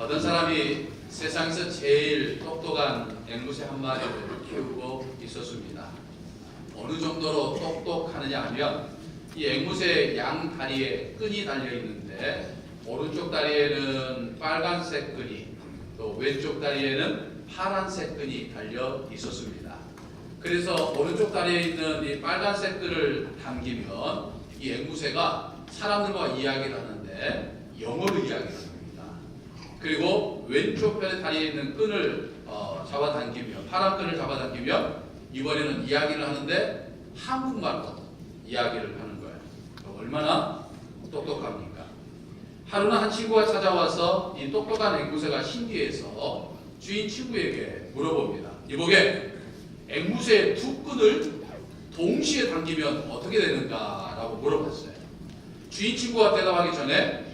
어떤 사람이 세상에서 제일 똑똑한 앵무새 한 마리를 키우고 있었습니다. 어느 정도로 똑똑하느냐 하면 이 앵무새 양 다리에 끈이 달려 있는데 오른쪽 다리에는 빨간색 끈이 또 왼쪽 다리에는 파란색 끈이 달려 있었습니다. 그래서 오른쪽 다리에 있는 이 빨간색 끈을 당기면 이 앵무새가 사람들과 이야기를 하는데 영어로 이야기를 합니다. 그리고 왼쪽 다리에 있는 끈을 잡아당기면 파란 끈을 잡아당기면 이번에는 이야기를 하는데 한국말로 이야기를 하는 거예요. 얼마나 똑똑합니까? 하루는 한 친구가 찾아와서 이 똑똑한 앵무새가 신기해서 주인 친구에게 물어봅니다. 이보게 앵무새의 두 끈을 동시에 당기면 어떻게 되는가? 라고 물어봤어요. 주인 친구가 대답하기 전에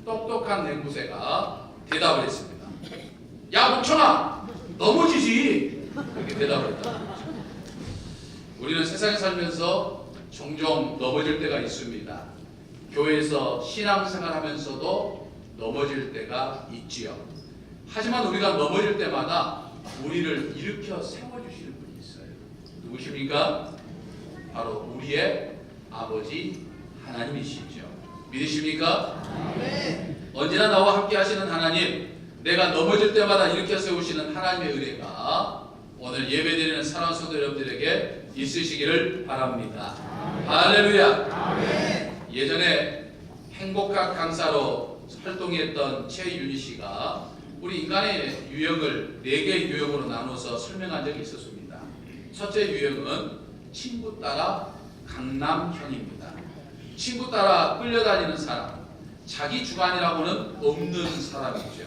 똑똑한 앵무새가 대답을 했습니다. 야 멍청아! 넘어지지! 이렇게 대답을 했다. 우리는 세상에 살면서 종종 넘어질 때가 있습니다. 교회에서 신앙생활 하면서도 넘어질 때가 있지요. 하지만 우리가 넘어질 때마다 우리를 일으켜 세워주시는 분이 있어요. 누구십니까? 바로 우리의 아버지 하나님이시죠. 믿으십니까? 네. 언제나 나와 함께 하시는 하나님, 내가 넘어질 때마다 일으켜 세우시는 하나님의 은혜가 오늘 예배드리는 사랑하는 성도 여러분들에게 있으시기를 바랍니다. 할렐루야. 예전에 행복학 강사로 활동했던 최윤희 씨가 우리 인간의 유형을 4개의 유형으로 나눠서 설명한 적이 있었습니다. 첫째 유형은 친구 따라 강남형입니다. 친구 따라 끌려다니는 사람, 자기 주관이라고는 없는 사람이죠.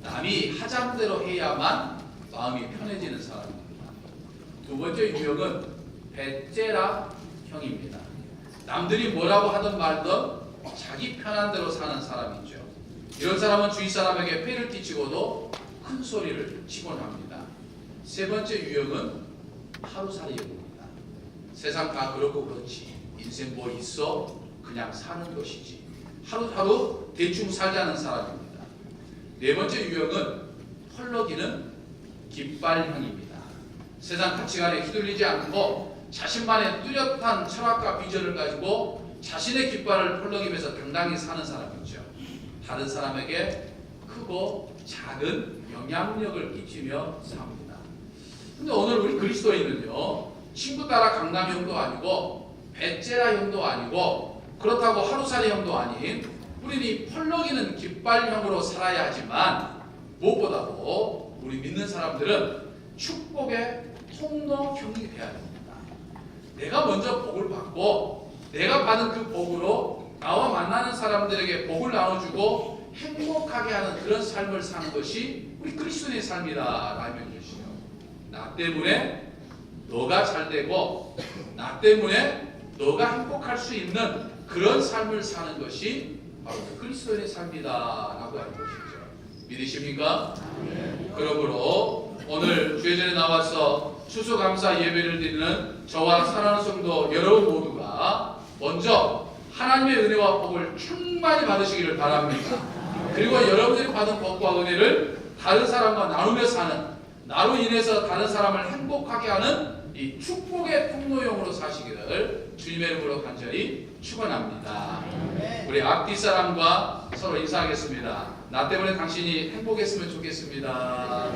남이 하자는 대로 해야만 마음이 편해지는 사람입니다. 두 번째 유형은 배째라형입니다. 남들이 뭐라고 하든 말든 자기 편한 대로 사는 사람이죠. 이런 사람은 주위 사람에게 폐를 끼치고도 큰 소리를 치곤 합니다. 세 번째 유형은 하루살이형입니다. 세상 다 그렇고 그렇지. 인생 뭐 있어? 그냥 사는 것이지. 하루하루 대충 살자는 사람입니다. 네 번째 유형은 펄럭이는 깃발형입니다. 세상 가치관에 휘둘리지 않고 자신만의 뚜렷한 철학과 비전을 가지고 자신의 깃발을 펄럭이면서 당당히 사는 사람이죠. 다른 사람에게 크고 작은 영향력을 끼치며 삽니다. 근데 오늘 우리 그리스도인은요, 친구 따라 강남형도 아니고 배째라형도 아니고 그렇다고 하루살이형도 아닌 우리는 이 펄럭이는 깃발형으로 살아야 하지만 무엇보다도 우리 믿는 사람들은 축복의 통로형이 되어야 됩니다. 내가 먼저 복을 받고 내가 받은 그 복으로 나와 만나는 사람들에게 복을 나눠주고 행복하게 하는 그런 삶을 사는 것이 우리 그리스도인의 삶이다라는 것이요. 나 때문에 너가 잘 되고 나 때문에 너가 행복할 수 있는 그런 삶을 사는 것이 바로 그리스도인의 삶이다라고 하는 것이죠. 믿으십니까? 그러므로 오늘 주예전에 나와서 추수감사 예배를 드리는 저와 사랑하는 성도 여러분 모두가 먼저 하나님의 은혜와 복을 충만히 받으시기를 바랍니다. 그리고 여러분들이 받은 복과 은혜를 다른 사람과 나누며 사는, 나로 인해서 다른 사람을 행복하게 하는 이 축복의 통로용으로 사시기를 주님의 이름으로 간절히 축원합니다. 우리 앞뒤 사람과 서로 인사하겠습니다. 나 때문에 당신이 행복했으면 좋겠습니다.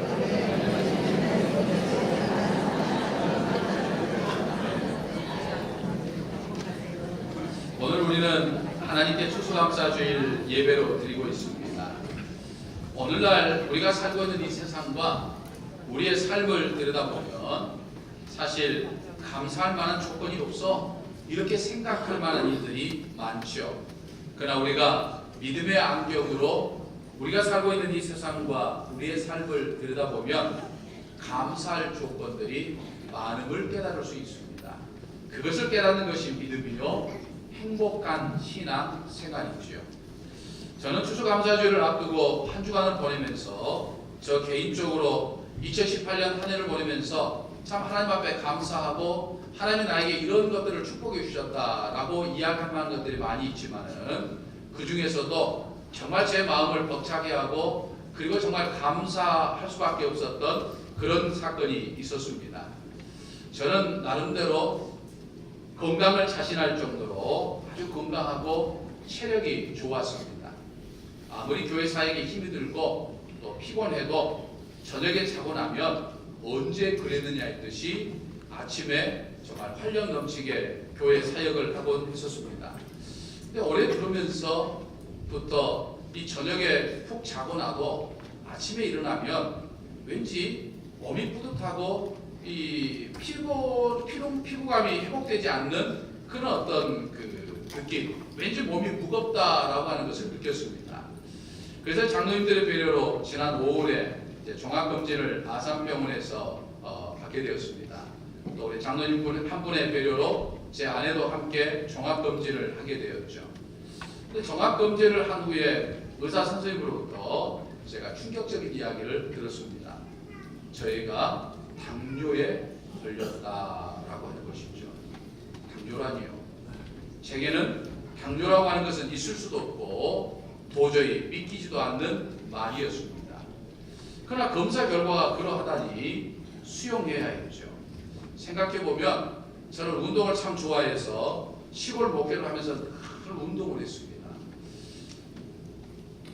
오늘 우리는 하나님께 추수감사주일 예배로 드리고 있습니다. 오늘날 우리가 살고 있는 이 세상과 우리의 삶을 들여다보면 사실 감사할 만한 조건이 없어 이렇게 생각할 만한 일들이 많죠. 그러나 우리가 믿음의 안경으로 우리가 살고 있는 이 세상과 우리의 삶을 들여다보면 감사할 조건들이 많음을 깨달을 수 있습니다. 그것을 깨닫는 것이 믿음이요 행복한 신앙 생활이지요. 저는 추수감사주일을 앞두고 한 주간을 보내면서 저 개인적으로 2018년 한 해를 보내면서 참 하나님 앞에 감사하고 하나님이 나에게 이런 것들을 축복해 주셨다라고 이야기할 만한 것들이 많이 있지만은 그 중에서도 정말 제 마음을 벅차게 하고 그리고 정말 감사할 수밖에 없었던 그런 사건이 있었습니다. 저는 나름대로 건강을 자신할 정도로 아주 건강하고 체력이 좋았습니다. 아무리 교회 사역에 힘이 들고 또 피곤해도 저녁에 자고 나면 언제 그랬느냐 했듯이 아침에 정말 활력 넘치게 교회 사역을 하곤 했었습니다. 근데 오래 들으면서부터 이 저녁에 푹 자고 나도 아침에 일어나면 왠지 몸이 뿌듯하고 이 피로감이 회복되지 않는 그런 어떤 그 느낌, 왠지 몸이 무겁다라고 하는 것을 느꼈습니다. 그래서 장로님들의 배려로 지난 5월에 종합검진을 아산병원에서 받게 되었습니다. 또 우리 장로님 한 분의 배려로 제 아내도 함께 종합검진을 하게 되었죠. 종합검진을 한 후에 의사 선생님으로부터 제가 충격적인 이야기를 들었습니다. 저희가 당뇨에 걸렸다라고 하는 것이죠. 당뇨라니요. 제게는 당뇨라고 하는 것은 있을 수도 없고 도저히 믿기지도 않는 말이었습니다. 그러나 검사 결과가 그러하다니 수용해야 했죠. 생각해보면 저는 운동을 참 좋아해서 시골 목회를 하면서 큰 운동을 했습니다.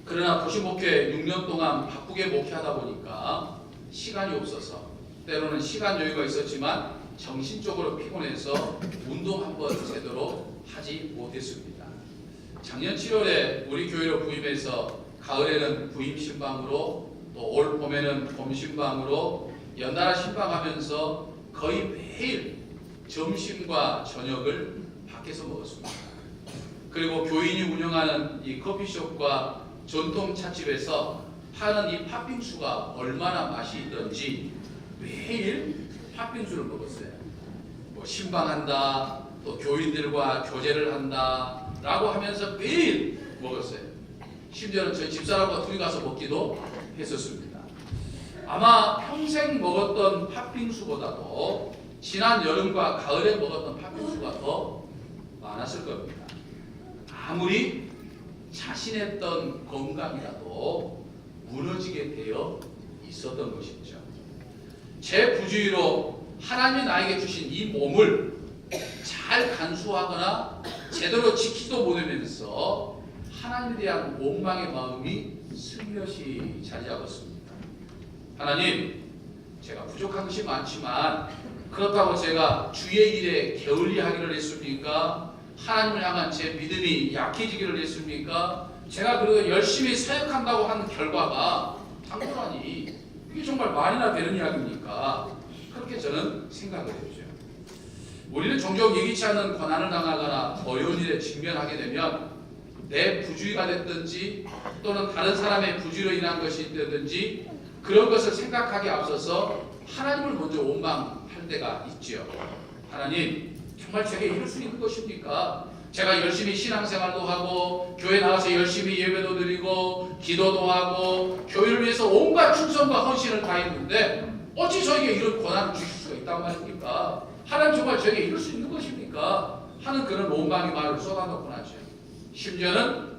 그러나 도시 목회 6년 동안 바쁘게 목회하다 보니까 시간이 없어서 때로는 시간 여유가 있었지만 정신적으로 피곤해서 운동 한번 제대로 하지 못했습니다. 작년 7월에 우리 교회로 부임해서 가을에는 부임 신방으로 또 올 봄에는 봄 신방으로 연달아 신방하면서 거의 매일 점심과 저녁을 밖에서 먹었습니다. 그리고 교인이 운영하는 이 커피숍과 전통 찻집에서 파는 이 팥빙수가 얼마나 맛이 있던지 매일 팥빙수를 먹었어요. 뭐 신방한다, 또 교인들과 교제를 한다 라고 하면서 매일 먹었어요. 심지어는 저희 집사람과 둘이 가서 먹기도 했었습니다. 아마 평생 먹었던 팥빙수보다도 지난 여름과 가을에 먹었던 팥빙수가 더 많았을 겁니다. 아무리 자신했던 건강이라도 무너지게 되어 있었던 것이죠. 제 부주의로 하나님이 나에게 주신 이 몸을 잘 간수하거나 제대로 지키지도 못하면서 하나님에 대한 원망의 마음이 슬며시 자리 잡았습니다. 하나님, 제가 부족한 것이 많지만 그렇다고 제가 주의 일에 게을리하기를 했습니까? 하나님을 향한 제 믿음이 약해지기를 했습니까? 제가 그래도 열심히 사역한다고 하는 결과가 당연하니 이게 정말 말이나 되는 이야기입니까? 그렇게 저는 생각을 했죠. 우리는 종종 예기치 않은 고난을 당하거나 어려운 일에 직면하게 되면 내 부주의가 됐든지 또는 다른 사람의 부주의로 인한 것이 됐든지 그런 것을 생각하기에 앞서서 하나님을 먼저 원망할 때가 있지요. 하나님, 정말 제게 이럴 수 있는 것입니까? 제가 열심히 신앙생활도 하고 교회 나가서 열심히 예배도 드리고 기도도 하고 교회를 위해서 온갖 충성과 헌신을 다했는데 어찌 저에게 이런 고난을 주실 수가 있단 말입니까? 하나님 정말 저에게 이럴 수 있는 것입니까? 하는 그런 원망의 말을 쏟아놓곤 하죠. 심지어는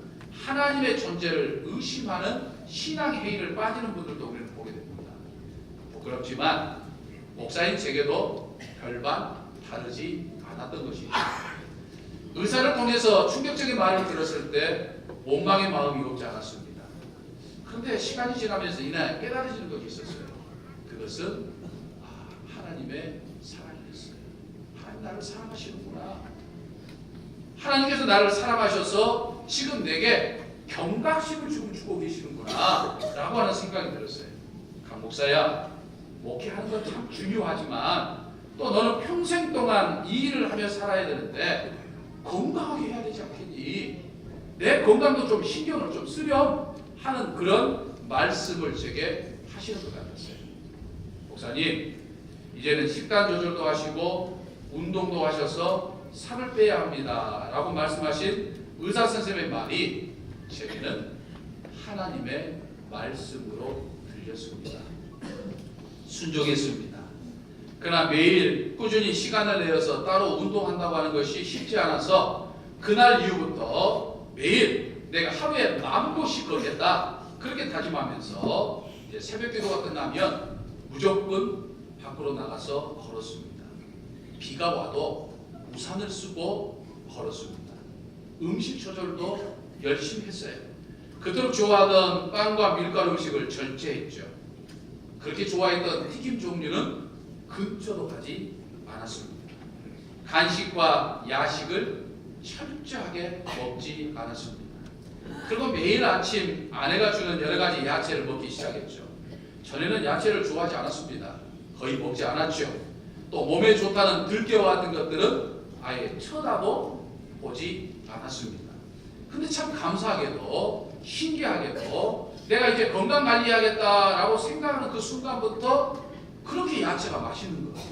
하나님의 존재를 의심하는 신앙회의를 빠지는 분들도 우리는 보게 됩니다. 부끄럽지만 목사인 제게도 별반 다르지 않았던 것이죠. 의사를 통해서 충격적인 말을 들었을 때 원망의 마음이 없지 않았습니다. 그런데 시간이 지나면서 이날 깨달아지는 것이 있었어요. 그것은 하나님의 사랑이었어요. 하나님 나를 사랑하시는구나. 하나님께서 나를 사랑하셔서 지금 내게 경각심을 지금 주고 계시는구나 라고 하는 생각이 들었어요. 강 목사야, 목회하는 건 참 중요하지만 또 너는 평생 동안 이 일을 하며 살아야 되는데 건강하게 해야 되지 않겠니? 내 건강도 좀 신경을 좀 쓰렴 하는 그런 말씀을 제게 하시는 것 같았어요. 목사님, 이제는 식단 조절도 하시고 운동도 하셔서 살을 빼야 합니다 라고 말씀하신 의사 선생님의 말이 제게는 하나님의 말씀으로 들렸습니다. 순종했습니다. 그러나 매일 꾸준히 시간을 내어서 따로 운동한다고 하는 것이 쉽지 않아서 그날 이후부터 매일 내가 하루에 10,000보씩 걷겠다. 그렇게 다짐하면서 이제 새벽 기도가 끝나면 무조건 밖으로 나가서 걸었습니다. 비가 와도 우산을 쓰고 걸었습니다. 음식 조절도 열심히 했어요. 그토록 좋아하던 빵과 밀가루 음식을 절제했죠. 그렇게 좋아했던 튀김 종류는 근처도 가지 않았습니다. 간식과 야식을 철저하게 먹지 않았습니다. 그리고 매일 아침 아내가 주는 여러 가지 야채를 먹기 시작했죠. 전에는 야채를 좋아하지 않았습니다. 거의 먹지 않았죠. 또 몸에 좋다는 들깨와 같은 것들은 아예 쳐다도 보지 않았습니다. 근데 참 감사하게도 신기하게도 내가 이제 건강 관리해야겠다라고 생각하는 그 순간부터 그렇게 야채가 맛있는 거예요.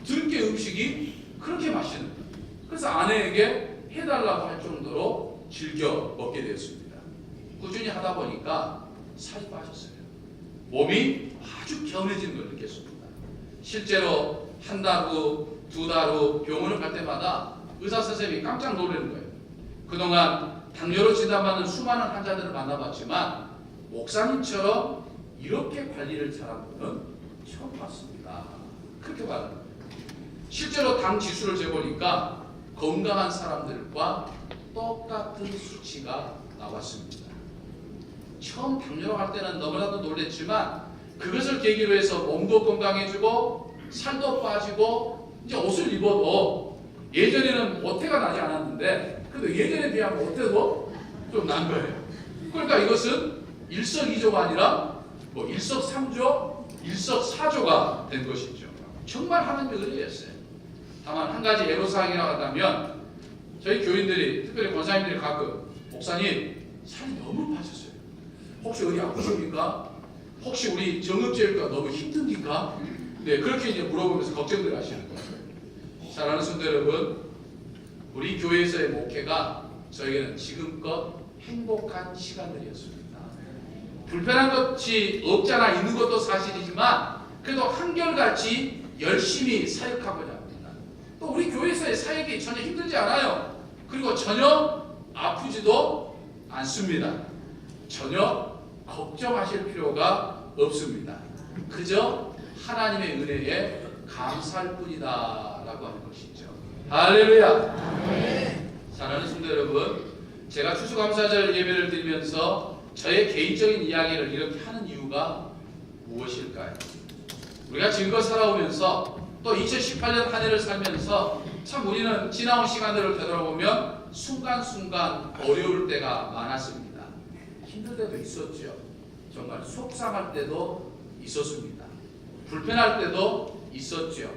들깨 음식이 그렇게 맛있는 거예요. 그래서 아내에게 해달라고 할 정도로 즐겨 먹게 되었습니다. 꾸준히 하다 보니까 살이 빠졌어요. 몸이 아주 겸해지는 걸 느꼈습니다. 실제로 한 달 후, 2달 후 병원을 갈 때마다 의사 선생님이 깜짝 놀라는 거예요. 그동안 당뇨로 진단받는 수많은 환자들을 만나봤지만 목사님처럼 이렇게 관리를 잘한 분은 처음 봤습니다. 그렇게 말합니다. 실제로 당 지수를 재보니까 건강한 사람들과 똑같은 수치가 나왔습니다. 처음 당뇨로 갈 때는 너무나도 놀랬지만 그것을 계기로 해서 몸도 건강해지고 살도 빠지고 이제 옷을 입어도 예전에는 오태가 나지 않았는데 그래도 예전에 비하면 오태도 좀 난 거예요. 그러니까 이것은 일석이조가 아니라 뭐 일석삼조, 일석사조가 된 것이죠. 정말 하나님의 은혜였어요. 다만 한 가지 애로사항이라고 한다면 저희 교인들이 특별히 권사님들이 가끔 목사님 살이 너무 빠졌어요. 혹시 어디 아프십니까? 혹시 우리 정읍제일까 너무 힘듭니까? 네, 그렇게 이제 물어보면서 걱정들 하시는 거예요. 사랑하는 성도 여러분, 우리 교회에서의 목회가 저에게는 지금껏 행복한 시간들이었습니다. 불편한 것이 없잖아 있는 것도 사실이지만 그래도 한결같이 열심히 사역하고자 합니다. 또 우리 교회에서의 사역이 전혀 힘들지 않아요. 그리고 전혀 아프지도 않습니다. 전혀 걱정하실 필요가 없습니다. 그저 하나님의 은혜에 감사할 뿐이다 라고 하는 것이죠. 할렐루야. 사랑하는 성도 여러분, 제가 추수감사절 예배를 드리면서 저의 개인적인 이야기를 이렇게 하는 이유가 무엇일까요? 우리가 지금껏 살아오면서 또 2018년 한 해를 살면서 참 우리는 지나온 시간들을 되돌아보면 순간순간 어려울 때가 많았습니다. 힘들 때도 있었죠. 정말 속상할 때도 있었습니다. 불편할 때도 있었죠.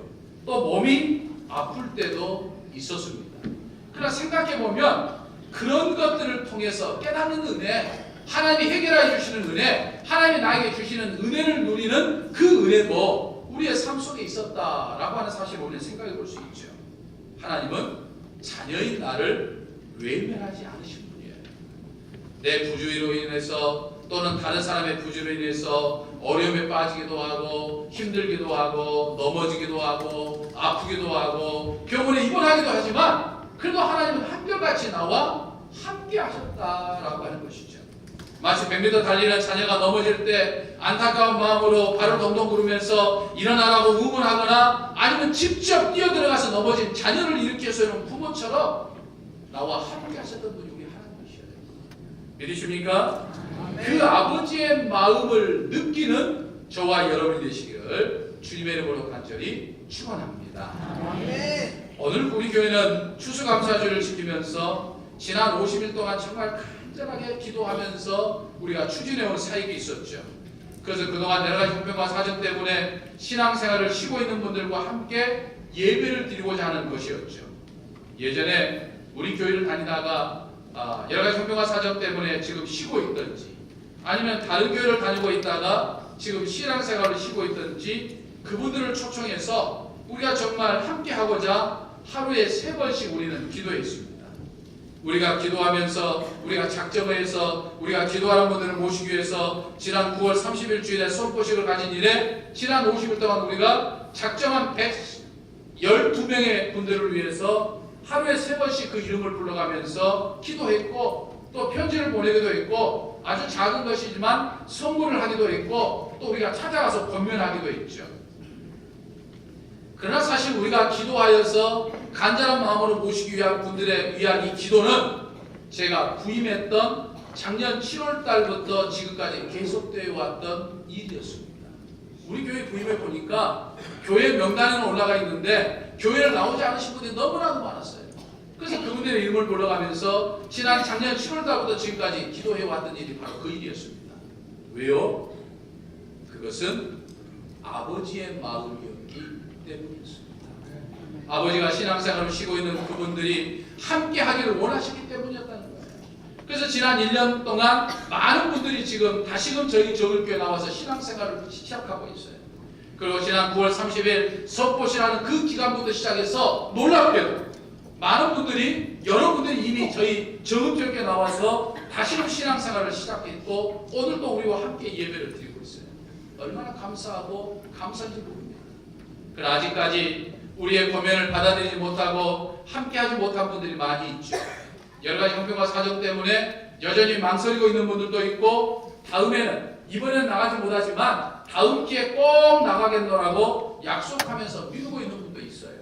또 몸이 아플 때도 있었습니다. 그러나 생각해보면 그런 것들을 통해서 깨닫는 은혜, 하나님이 해결해 주시는 은혜, 하나님이 나에게 주시는 은혜를 누리는 그 은혜도 우리의 삶 속에 있었다라고 하는 사실을 우리는 생각해 볼 수 있죠. 하나님은 자녀인 나를 외면하지 않으신 분이에요. 내 부주의로 인해서 또는 다른 사람의 부주의로 인해서 어려움에 빠지기도 하고 힘들기도 하고 넘어지기도 하고 아프기도 하고 병원에 입원하기도 하지만 그래도 하나님은 한결같이 나와 함께 하셨다라고 하는 것이죠. 마치 100m 달리는 자녀가 넘어질 때 안타까운 마음으로 발을 동동 구르면서 일어나라고 응원하거나 아니면 직접 뛰어들어가서 넘어진 자녀를 일으켜 세우는 부모처럼 나와 함께 하셨던 분이 우리 하나님이셔요. 믿으십니까? 그 아버지의 마음을 느끼는 저와 여러분이 되시기를 주님의 이름으로 간절히 축원합니다. 오늘 우리 교회는 추수감사주를 지키면서 지난 50일 동안 정말 간절하게 기도하면서 우리가 추진해온 사역이 있었죠. 그래서 그동안 여러 가지 형편과 사정 때문에 신앙생활을 쉬고 있는 분들과 함께 예배를 드리고자 하는 것이었죠. 예전에 우리 교회를 다니다가 여러 가지 형편과 사정 때문에 지금 쉬고 있든지 아니면 다른 교회를 다니고 있다가 지금 신앙생활을 쉬고 있든지 그분들을 초청해서 우리가 정말 함께 하고자 하루에 3번씩 우리는 기도했습니다. 우리가 기도하면서 우리가 작정을 해서 우리가 기도하는 분들을 모시기 위해서 지난 9월 30일 주일에 손포식을 가진 이래 지난 50일 동안 우리가 작정한 112명의 분들을 위해서 하루에 3번씩 그 이름을 불러가면서 기도했고 또 또 편지를 보내기도 했고 아주 작은 것이지만 선물을 하기도 했고 또 우리가 찾아가서 권면하기도 했죠. 그러나 사실 우리가 기도하여서 간절한 마음으로 모시기 위한 분들의 위한 이 기도는 제가 부임했던 작년 7월 달부터 지금까지 계속되어 왔던 일이었습니다. 우리 교회 부임해 보니까 교회 명단에는 올라가 있는데 교회를 나오지 않으신 분들이 너무나도 많았어요. 그래서 그분들의 이름을 불러가면서 지난 작년 7월 달부터 지금까지 기도해 왔던 일이 바로 그 일이었습니다. 왜요? 그것은 아버지의 마음이었기 때문이었습니다. 아버지가 신앙생활을 쉬고 있는 그분들이 함께 하기를 원하시기 때문이었다는 거예요. 그래서 지난 1년 동안 많은 분들이 지금 다시금 저희 저울교회 나와서 신앙생활을 시작하고 있어요. 그리고 지난 9월 30일 석보시라는 그 기간부터 시작해서 놀랍게도 많은 분들이 여러분들이 이미 저희 저울교회 나와서 다시금 신앙생활을 시작했고 오늘도 우리와 함께 예배를 드리고 있어요. 얼마나 감사하고 감사한지 모릅니다. 그러나 아직까지 우리의 고면을 받아들이지 못하고 함께하지 못한 분들이 많이 있죠. 여러 가지 형편과 사정 때문에 여전히 망설이고 있는 분들도 있고 다음에는 이번에는 나가지 못하지만 다음 기회에 꼭 나가겠노라고 약속하면서 미루고 있는 분도 있어요.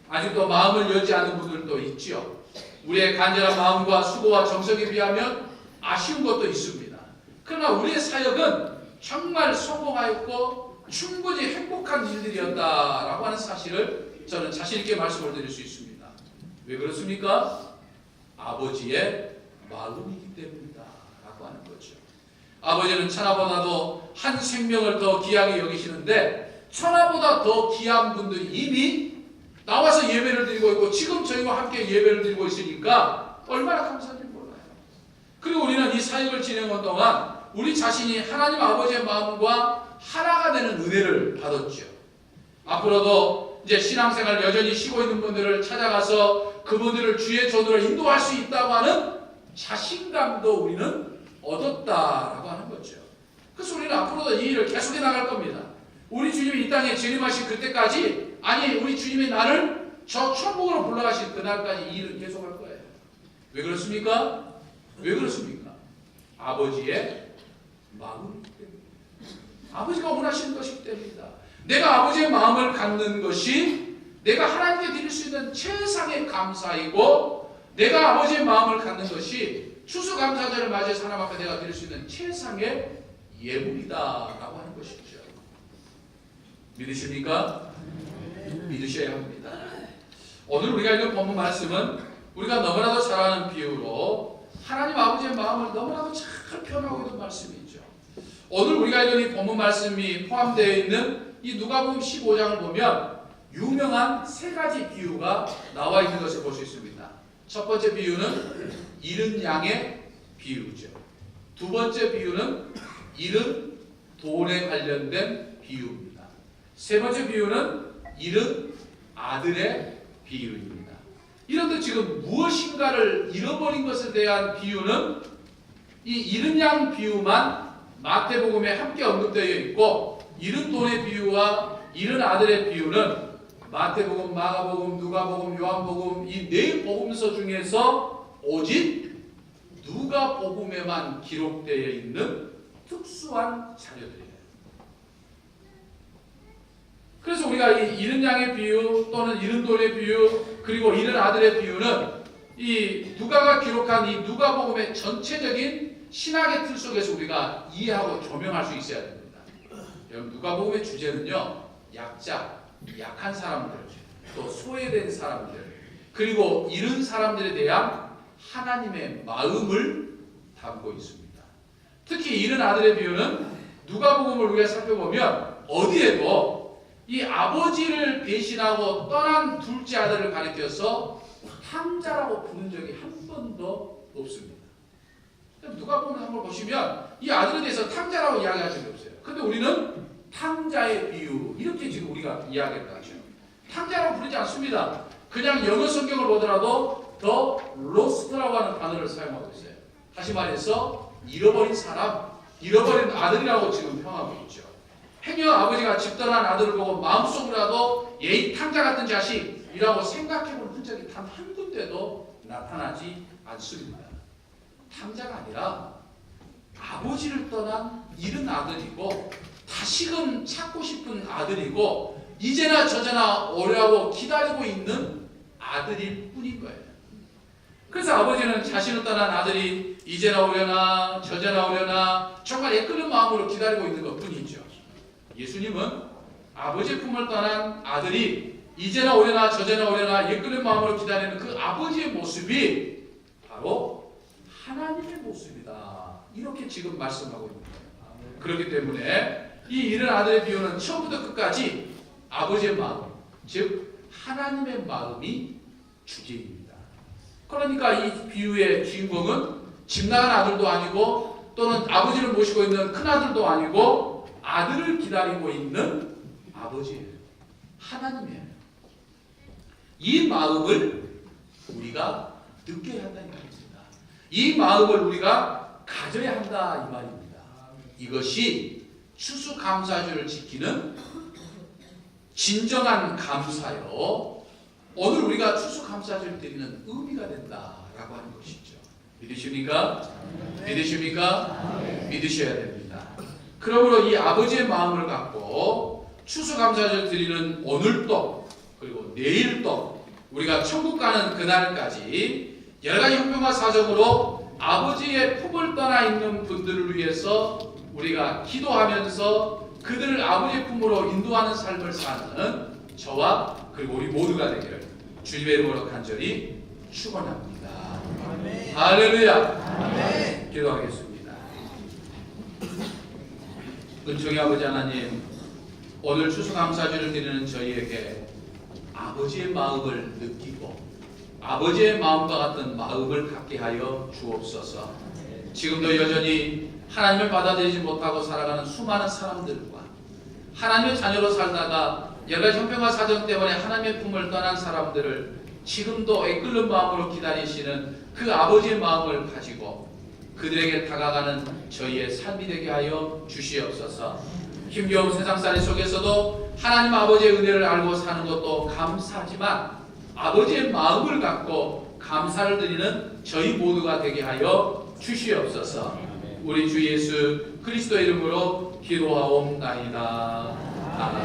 아직도 마음을 열지 않는 분들도 있죠. 우리의 간절한 마음과 수고와 정성에 비하면 아쉬운 것도 있습니다. 그러나 우리의 사역은 정말 성공하였고 충분히 행복한 일들이었다라고 하는 사실을 저는 자신 있게 말씀을 드릴 수 있습니다. 왜 그렇습니까? 아버지의 마음이기 때문이다 라고 하는 거죠. 아버지는 천하보다도 한 생명을 더 귀하게 여기시는데 천하보다 더 귀한 분들이 이미 나와서 예배를 드리고 있고 지금 저희와 함께 예배를 드리고 있으니까 얼마나 감사한지 몰라요. 그리고 우리는 이 사역을 진행하는 동안 우리 자신이 하나님 아버지의 마음과 하나가 되는 은혜를 받았죠. 앞으로도 이제 신앙생활 여전히 쉬고 있는 분들을 찾아가서 그분들을 주의 전으로 인도할 수 있다고 하는 자신감도 우리는 얻었다라고 하는 거죠. 그래서 우리는 앞으로도 이 일을 계속해 나갈 겁니다. 우리 주님이 이 땅에 재림하신 그때까지 아니 우리 주님이 나를 저 천국으로 불러가신 그날까지 이 일을 계속할 거예요. 왜 그렇습니까? 왜 그렇습니까? 아버지의 마음이기 때문에 아버지가 원하시는 것이기 때문이다. 내가 아버지의 마음을 갖는 것이 내가 하나님께 드릴 수 있는 최상의 감사이고 내가 아버지의 마음을 갖는 것이 추수감사절을 맞이해서 하나님 앞에 내가 드릴 수 있는 최상의 예물이다라고 하는 것이죠. 믿으십니까? 믿으셔야 합니다. 오늘 우리가 읽은 본문 말씀은 우리가 너무나도 잘 아는 비유로 하나님 아버지의 마음을 너무나도 잘 표현하고 있는 말씀이죠. 오늘 우리가 읽은 이 본문 말씀이 포함되어 있는 이 누가복음 15장을 보면 유명한 세 가지 비유가 나와 있는 것을 볼 수 있습니다. 첫 번째 비유는 잃은 양의 비유죠. 두 번째 비유는 잃은 돈에 관련된 비유입니다. 세 번째 비유는 잃은 아들의 비유입니다. 이런데 지금 무엇인가를 잃어버린 것에 대한 비유는 이 잃은 양 비유만 마태복음에 함께 언급되어 있고 잃은 돈의 비유와 잃은 아들의 비유는 마태복음, 마가복음, 누가복음, 요한복음 이 네 복음서 중에서 오직 누가복음에만 기록되어 있는 특수한 자료들이에요. 그래서 우리가 이 잃은 양의 비유 또는 잃은 돈의 비유 그리고 잃은 아들의 비유는 이 누가가 기록한 이 누가복음의 전체적인 신학의 틀 속에서 우리가 이해하고 조명할 수 있어야 됩니다. 여러분 누가복음의 주제는요 약자, 약한 사람들, 또 소외된 사람들 그리고 잃은 사람들에 대한 하나님의 마음을 담고 있습니다. 특히 잃은 아들의 비유는 누가복음을 우리가 살펴보면 어디에도 이 아버지를 배신하고 떠난 둘째 아들을 가리켜서 탕자라고 부른 적이 한 번도 없습니다. 누가복음을 한번 보시면 이 아들에 대해서 탕자라고 이야기한 적이 없어요. 근데 우리는 탕자의 비유 이렇게 지금 우리가 이야기를 하죠. 탕자라고 부르지 않습니다. 그냥 영어 성경을 보더라도 더 로스트라고 하는 단어를 사용하고 있어요. 다시 말해서 잃어버린 사람, 잃어버린 아들이라고 지금 평하고 있죠. 행여 아버지가 집 떠난 아들을 보고 마음속으로라도 얘 탕자 같은 자식이라고 생각해본 흔적이 단 한 군데도 나타나지 않습니다. 탕자가 아니라 아버지를 떠난 잃은 아들이고 다시금 찾고 싶은 아들이고 이제나 저제나 오려고 기다리고 있는 아들일 뿐인 거예요. 그래서 아버지는 자신을 떠난 아들이 이제나 오려나 저제나 오려나 정말 애끓는 마음으로 기다리고 있는 것 뿐이죠. 예수님은 아버지의 품을 떠난 아들이 이제나 오려나 저제나 오려나 애끓는 마음으로 기다리는 그 아버지의 모습이 바로 하나님의 모습이다. 이렇게 지금 말씀하고 있는 거예요. 그렇기 때문에 이 잃은 아들의 비유는 처음부터 끝까지 아버지의 마음, 즉 하나님의 마음이 주제입니다. 그러니까 이 비유의 주인공은 집 나간 아들도 아니고 또는 아버지를 모시고 있는 큰 아들도 아니고 아들을 기다리고 있는 아버지예요. 하나님이에요. 이 마음을 우리가 느껴야 한다는 말입니다. 이 마음을 우리가 가져야 한다 이 말입니다. 이것이 추수감사주를 지키는 진정한 감사요. 오늘 우리가 추수감사주를 드리는 의미가 된다라고 하는 것이죠. 믿으십니까? 믿으십니까? 믿으셔야 됩니다. 그러므로 이 아버지의 마음을 갖고 추수감사주를 드리는 오늘도 그리고 내일도 우리가 천국 가는 그날까지 여러 가지 형편과 사정으로 아버지의 품을 떠나 있는 분들을 위해서 우리가 기도하면서 그들을 아버지의 품으로 인도하는 삶을 사는 저와 그리고 우리 모두가 되기를 주님의 이름으로 간절히 축원합니다. 아멘. 할렐루야. 아멘. 기도하겠습니다. 은총의 아버지 하나님, 오늘 추수감사주를 드리는 저희에게 아버지의 마음을 느끼고 아버지의 마음과 같은 마음을 갖게 하여 주옵소서. 지금도 여전히 하나님을 받아들이지 못하고 살아가는 수많은 사람들과 하나님의 자녀로 살다가 여러 가지 형편과 사정 때문에 하나님의 품을 떠난 사람들을 지금도 애끓는 마음으로 기다리시는 그 아버지의 마음을 가지고 그들에게 다가가는 저희의 삶이 되게 하여 주시옵소서. 힘겨운 세상살이 속에서도 하나님 아버지의 은혜를 알고 사는 것도 감사하지만 아버지의 마음을 갖고 감사를 드리는 저희 모두가 되게 하여 주시옵소서. 우리 주 예수 그리스도 이름으로 기도하옵나이다. 아멘.